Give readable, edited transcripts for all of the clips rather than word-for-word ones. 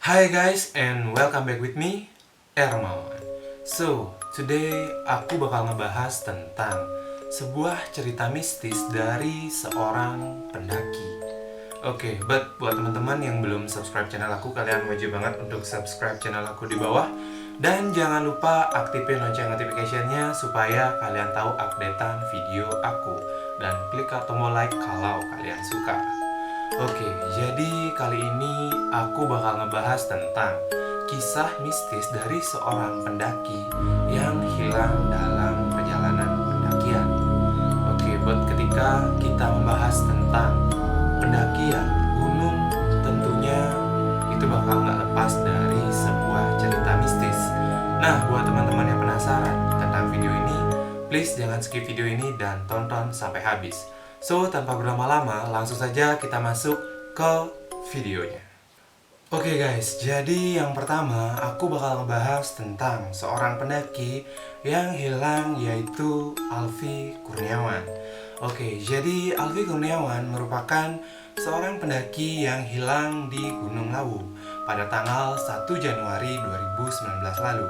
Hi guys and welcome back with me, Ermawan. So, today aku bakal ngebahas tentang sebuah cerita mistis dari seorang pendaki. Oke, but buat teman-teman yang belum subscribe channel aku, kalian wajib banget untuk subscribe channel aku di bawah. Dan jangan lupa aktifin lonceng notification-nya supaya kalian tahu updatean video aku. Dan klik tombol like kalau kalian suka. Oke, jadi kali ini aku bakal ngebahas tentang kisah mistis dari seorang pendaki yang hilang dalam perjalanan pendakian. Oke, buat ketika kita membahas tentang pendakian gunung, tentunya itu bakal nggak lepas dari sebuah cerita mistis. Nah, buat teman-teman yang penasaran tentang video ini, please jangan skip video ini dan tonton sampai habis. So, tanpa berlama-lama, langsung saja kita masuk ke videonya. Oke guys, jadi yang pertama aku bakal ngebahas tentang seorang pendaki yang hilang, yaitu Alfi Kurniawan. Oke, jadi Alfi Kurniawan merupakan seorang pendaki yang hilang di Gunung Lawu pada tanggal 1 Januari 2019 lalu.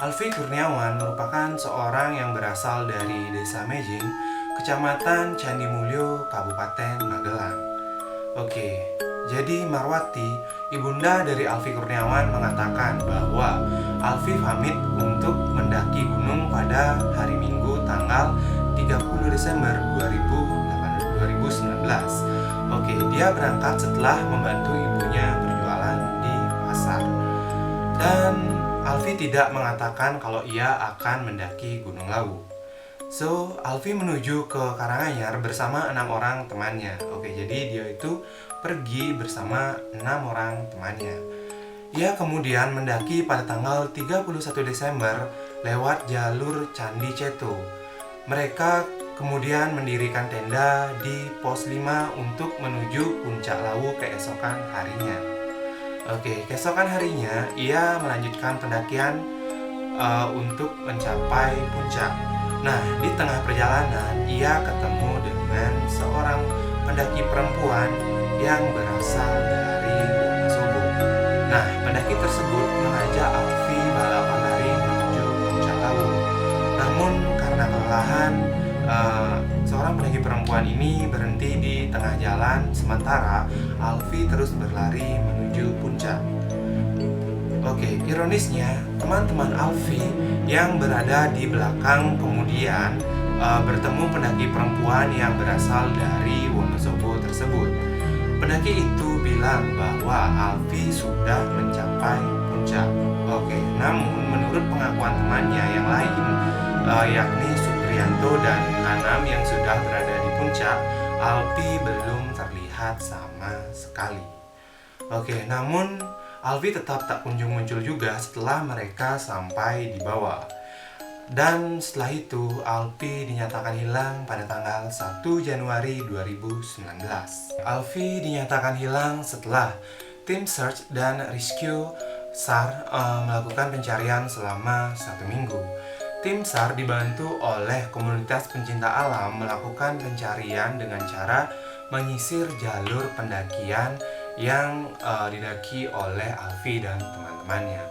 Alfi Kurniawan merupakan seorang yang berasal dari Desa Mejing, Kecamatan Candi Mulyo, Kabupaten Magelang. Oke, jadi Marwati, ibunda dari Alfi Kurniawan, mengatakan bahwa Alfi pamit untuk mendaki gunung pada hari Minggu tanggal 30 Desember 2019. Oke, dia berangkat setelah membantu ibunya berjualan di pasar. Dan Alfi tidak mengatakan kalau ia akan mendaki Gunung Lawu. So, Alfi menuju ke Karanganyar bersama 6 orang temannya. Oke, jadi dia itu pergi bersama 6 orang temannya. Ia kemudian mendaki pada tanggal 31 Desember lewat jalur Candi Ceto. Mereka kemudian mendirikan tenda di pos 5 untuk menuju puncak Lawu keesokan harinya. Oke, keesokan harinya ia melanjutkan pendakian untuk mencapai puncak. Nah, di tengah perjalanan ia ketemu dengan seorang pendaki perempuan yang berasal dari Wonosobo. Nah, pendaki tersebut mengajak Alfi balapan lari menuju puncak Lawu. Namun karena kelelahan, seorang pendaki perempuan ini berhenti di tengah jalan, sementara Alfi terus berlari menuju puncak. Oke, ironisnya teman-teman Alfi yang berada di belakang kemudian bertemu pendaki perempuan yang berasal dari Wonosobo tersebut. Pendaki itu bilang bahwa Alfi sudah mencapai puncak. Oke, namun menurut pengakuan temannya yang lain, yakni Supriyanto dan Anam yang sudah berada di puncak, Alfi belum terlihat sama sekali. Oke, namun Alfi tetap tak kunjung muncul juga setelah mereka sampai di bawah. Dan setelah itu Alfi dinyatakan hilang pada tanggal 1 Januari 2019. Alfi dinyatakan hilang setelah tim search dan rescue SAR melakukan pencarian selama 1 minggu. Tim SAR dibantu oleh komunitas pencinta alam melakukan pencarian dengan cara menyisir jalur pendakian yang didaki oleh Alfi dan teman-temannya.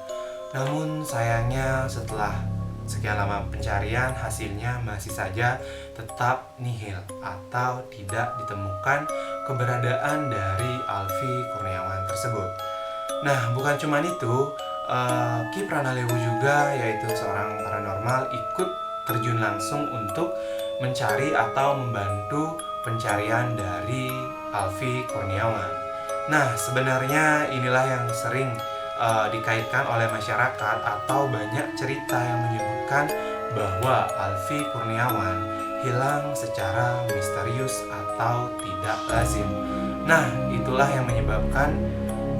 Namun sayangnya setelah sekian lama pencarian, hasilnya masih saja tetap nihil atau tidak ditemukan keberadaan dari Alfi Kurniawan tersebut. Nah, bukan cuma itu, Ki Pranalewu juga, yaitu seorang paranormal, ikut terjun langsung untuk mencari atau membantu pencarian dari Alfi Kurniawan. Nah, sebenarnya inilah yang sering dikaitkan oleh masyarakat atau banyak cerita yang menyebutkan bahwa Alfi Kurniawan hilang secara misterius atau tidak lazim. Nah, itulah yang menyebabkan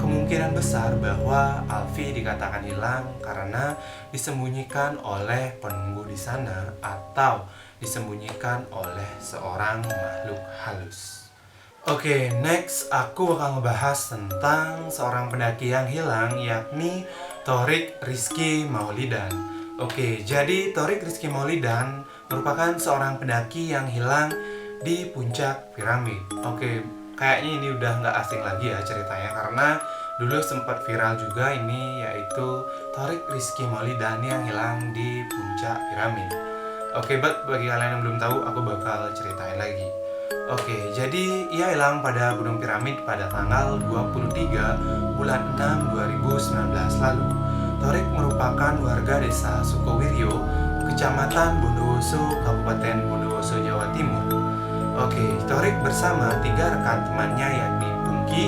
kemungkinan besar bahwa Alfi dikatakan hilang karena disembunyikan oleh penunggu di sana atau disembunyikan oleh seorang makhluk halus. Oke, next aku bakal ngebahas tentang seorang pendaki yang hilang, yakni Thorik Rizky Maulidan. Oke, jadi Thorik Rizky Maulidan merupakan seorang pendaki yang hilang di puncak piramid. Oke, kayaknya ini udah nggak asing lagi ya ceritanya, karena Dulu sempat viral juga ini, yaitu Thorik Rizky Maulidani yang hilang di puncak piramid. Oke, bagi kalian yang belum tahu, aku bakal ceritain lagi. Oke, jadi ia hilang pada Gunung Piramid pada tanggal 23 bulan 6 2019 lalu. Thorik merupakan warga desa Sukowiryo, Kecamatan Bondowoso, Kabupaten Bondowoso, Jawa Timur. Oke, Thorik bersama 3 rekan temannya yakni Pungki,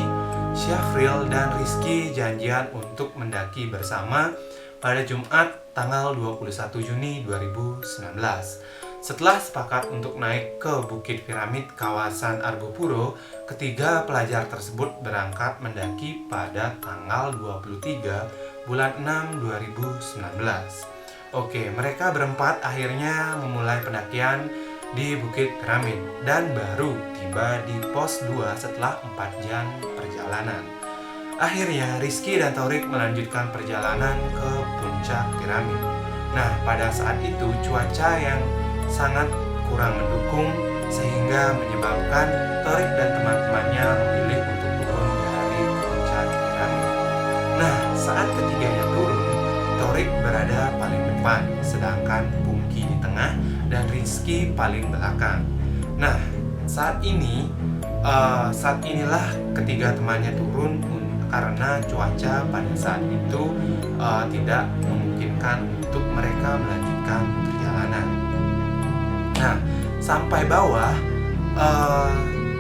Syafril, dan Rizky janjian untuk mendaki bersama pada Jumat tanggal 21 Juni 2019. Setelah sepakat untuk naik ke Bukit Piramid kawasan Argopuro, ketiga pelajar tersebut berangkat mendaki pada tanggal 23 bulan 6 2019. Oke, mereka berempat akhirnya memulai pendakian di Bukit Piramid dan baru tiba di pos 2 setelah 4 jam perjalanan. Akhirnya Rizky dan Thorik melanjutkan perjalanan ke puncak piramid. Nah, pada saat itu cuaca yang sangat kurang mendukung sehingga menyebabkan Thorik dan teman-temannya memilih untuk turun dari puncak piramid. Nah, saat ketiganya turun, Thorik berada paling depan, sedangkan Pungki di tengah dan Rizky paling belakang. Nah, saat inilah ketiga temannya turun karena cuaca pada saat itu tidak memungkinkan untuk mereka melanjutkan perjalanan. Nah, sampai bawah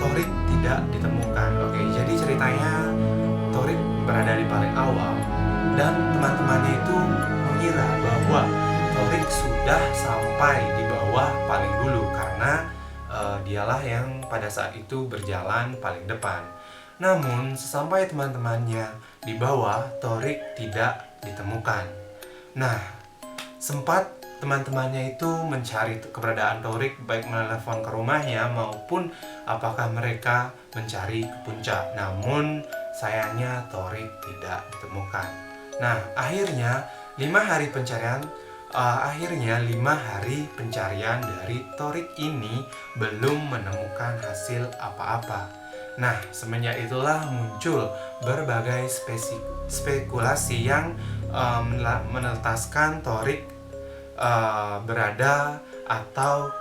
Thorik tidak ditemukan. Oke, jadi ceritanya Thorik berada di paling awal dan teman-temannya itu mengira bahwa Thorik sudah sampai di bawah paling dulu karena dialah yang pada saat itu berjalan paling depan. Namun, sesampai teman-temannya di bawah, Thorik tidak ditemukan. Nah, sempat teman-temannya itu mencari keberadaan Thorik, baik menelpon ke rumahnya maupun apakah mereka mencari ke puncak. Namun, sayangnya Thorik tidak ditemukan. Nah, akhirnya 5 hari pencarian dari Thorik ini belum menemukan hasil apa-apa. Nah, semenjak itulah muncul berbagai spekulasi yang menetaskan Thorik berada atau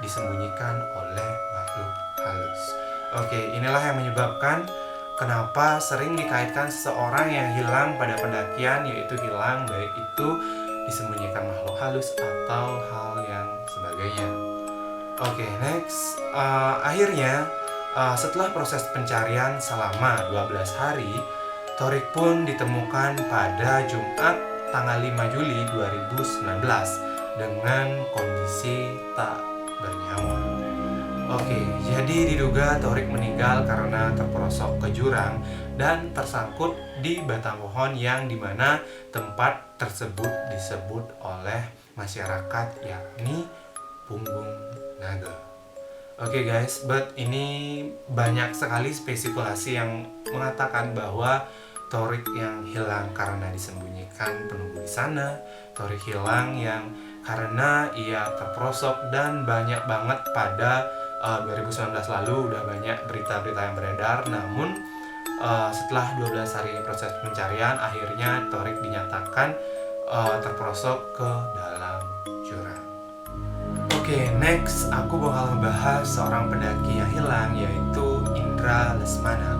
disembunyikan oleh makhluk halus. Oke, inilah yang menyebabkan kenapa sering dikaitkan seseorang yang hilang pada pendakian, yaitu hilang baik itu disembunyikan makhluk halus atau hal yang sebagainya. Oke, next. Akhirnya setelah proses pencarian selama 12 hari, Thorik pun ditemukan pada Jumat tanggal 5 Juli 2019 dengan kondisi tak bernyawa. Oke, jadi diduga Thorik meninggal karena terperosok ke jurang dan tersangkut di batang pohon yang dimana tempat tersebut disebut oleh masyarakat yakni Punggung Naga. Oke guys, ini banyak sekali spekulasi yang mengatakan bahwa Thorik yang hilang karena disembunyikan penunggu di sana, Thorik hilang yang karena ia terperosok, dan banyak banget pada 2019 lalu udah banyak berita-berita yang beredar. Namun setelah 12 hari proses pencarian, akhirnya Thorik dinyatakan terperosok ke dalam jurang. Oke, next aku bakal membahas seorang pendaki yang hilang, yaitu Indra Lesmana.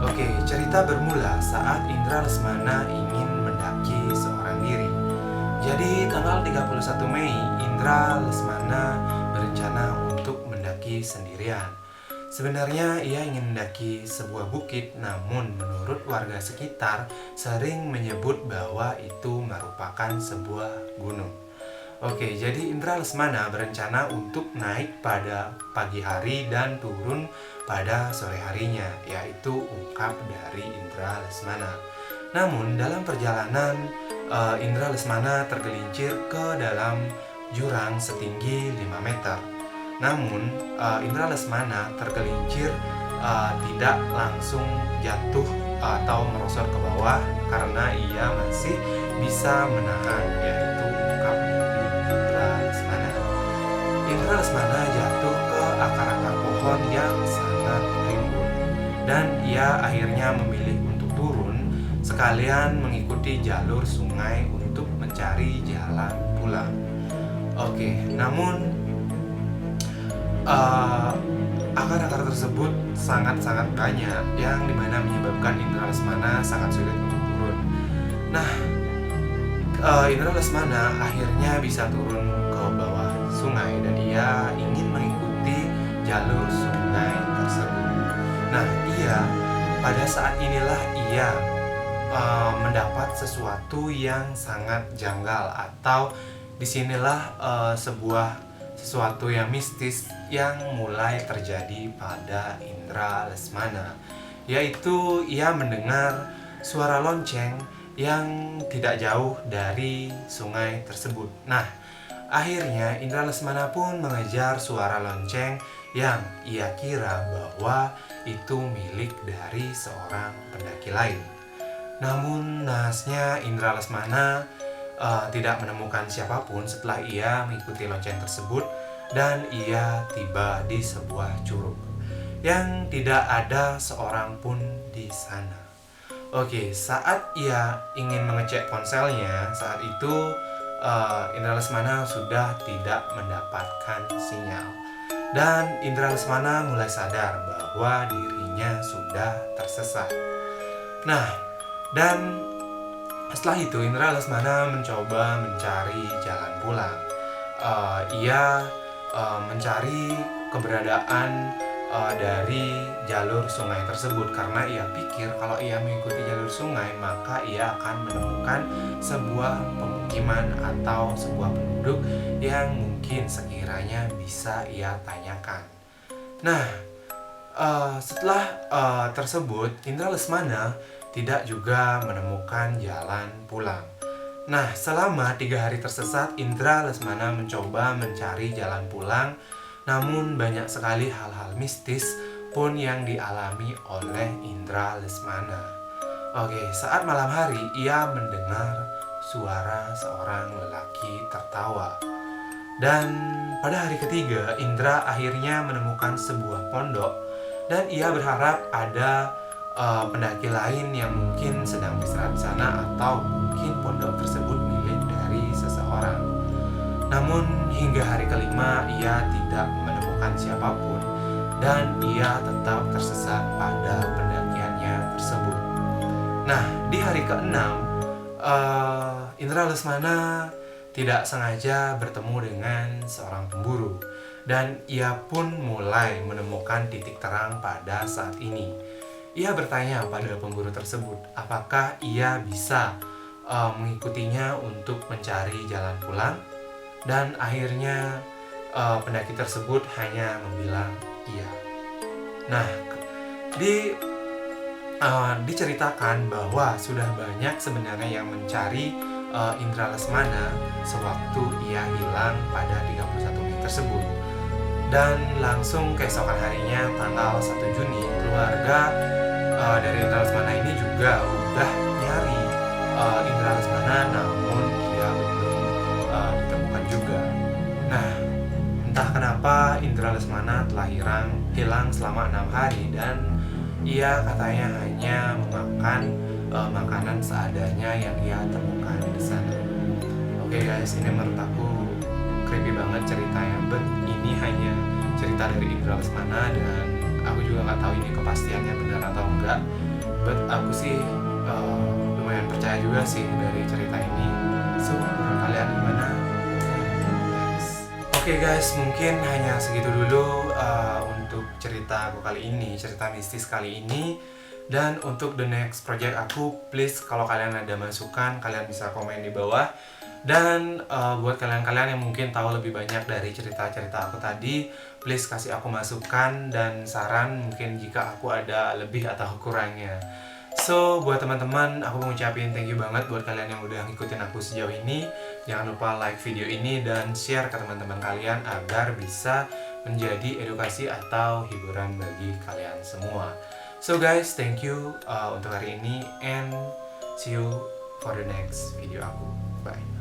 Oke, cerita bermula saat Indra Lesmana ingin mendaki seorang diri. Jadi tanggal 31 Mei, Indra Lesmana berencana untuk mendaki sendirian. Sebenarnya ia ingin mendaki sebuah bukit, namun menurut warga sekitar sering menyebut bahwa itu merupakan sebuah gunung. Oke, jadi Indra Lesmana berencana untuk naik pada pagi hari dan turun pada sore harinya, yaitu ungkap dari Indra Lesmana. Namun dalam perjalanan, Indra Lesmana tergelincir ke dalam jurang setinggi 5 meter. Namun Indra Lesmana tergelincir tidak langsung jatuh atau merosot ke bawah karena ia masih bisa menahan, yaitu ungkap Indra Lesmana. Indra Lesmana jatuh ke akar-akar pohon yang sangat rimbun dan ia akhirnya memilih untuk turun sekalian mengikuti jalur sungai untuk mencari jalan pulang. Oke, namun akar-akar tersebut sangat-sangat banyak yang dimana menyebabkan Indra Lesmana sangat sulit untuk turun. Nah, Indra Lesmana akhirnya bisa turun ke bawah sungai dan ia ingin mengikuti jalur sungai tersebut. Nah, pada saat inilah ia mendapat sesuatu yang sangat janggal, atau disinilah sesuatu yang mistis yang mulai terjadi pada Indra Lesmana, yaitu ia mendengar suara lonceng yang tidak jauh dari sungai tersebut. Nah, akhirnya Indra Lesmana pun mengejar suara lonceng yang ia kira bahwa itu milik dari seorang pendaki lain. Namun naasnya Indra Lesmana tidak menemukan siapapun setelah ia mengikuti lonceng tersebut, dan ia tiba di sebuah curug yang tidak ada seorang pun di sana. Oke, saat ia ingin mengecek ponselnya, saat itu Indra Lesmana sudah tidak mendapatkan sinyal. Dan Indra Lesmana mulai sadar bahwa dirinya sudah tersesat. Nah, dan setelah itu Indra Lesmana mencoba mencari jalan pulang. Ia mencari keberadaan dari jalur sungai tersebut, karena ia pikir kalau ia mengikuti jalur sungai maka ia akan menemukan sebuah pemukiman atau sebuah penduduk yang mungkin sekiranya bisa ia tanyakan. Nah, setelah tersebut Indra Lesmana tidak juga menemukan jalan pulang. Nah, selama 3 hari tersesat Indra Lesmana mencoba mencari jalan pulang, namun banyak sekali hal-hal mistis pun yang dialami oleh Indra Lesmana. Oke, saat malam hari ia mendengar suara seorang lelaki tertawa. Dan pada hari ketiga Indra akhirnya menemukan sebuah pondok, dan ia berharap ada pendaki lain yang mungkin sedang beristirahat di sana, atau mungkin pondok tersebut milik dari seseorang. Namun hingga hari kelima ia tidak menemukan siapapun, dan ia tetap tersesat pada pendakiannya tersebut. Nah, di hari ke-6 Indra Lesmana tidak sengaja bertemu dengan seorang pemburu, dan ia pun mulai menemukan titik terang pada saat ini. Ia bertanya pada pemburu tersebut apakah ia bisa mengikutinya untuk mencari jalan pulang, dan akhirnya pendaki tersebut hanya membilang iya. Nah, diceritakan bahwa sudah banyak sebenarnya yang mencari Indra Lesmana sewaktu ia hilang pada 31 Mei tersebut. Dan langsung keesokan harinya tanggal 1 Juni keluarga dari Indra Lesmana ini juga udah nyari Indra Lesmana, namun ia belum ditemukan juga. Nah, entah kenapa Indra Lesmana telah hilang selama 6 hari, dan ia katanya hanya memakan makanan seadanya yang ia temukan di sana. Oke guys, ini menurut aku creepy banget ceritanya, but ini hanya cerita dari Indra Lesmana, dan aku juga nggak tahu ini kepastiannya benar atau enggak. But aku sih lumayan percaya juga sih dari cerita ini. So, menurut kalian gimana? Oke guys, mungkin hanya segitu dulu untuk cerita aku kali ini, cerita mistis kali ini. Dan untuk the next project aku, please kalau kalian ada masukan, kalian bisa komen di bawah. Dan buat kalian-kalian yang mungkin tahu lebih banyak dari cerita-cerita aku tadi, please kasih aku masukan dan saran mungkin jika aku ada lebih atau kurangnya. So, buat teman-teman, aku mau ngucapin thank you banget buat kalian yang udah ngikutin aku sejauh ini. Jangan lupa like video ini dan share ke teman-teman kalian agar bisa menjadi edukasi atau hiburan bagi kalian semua. So guys, thank you untuk hari ini, and see you for the next video aku. Bye.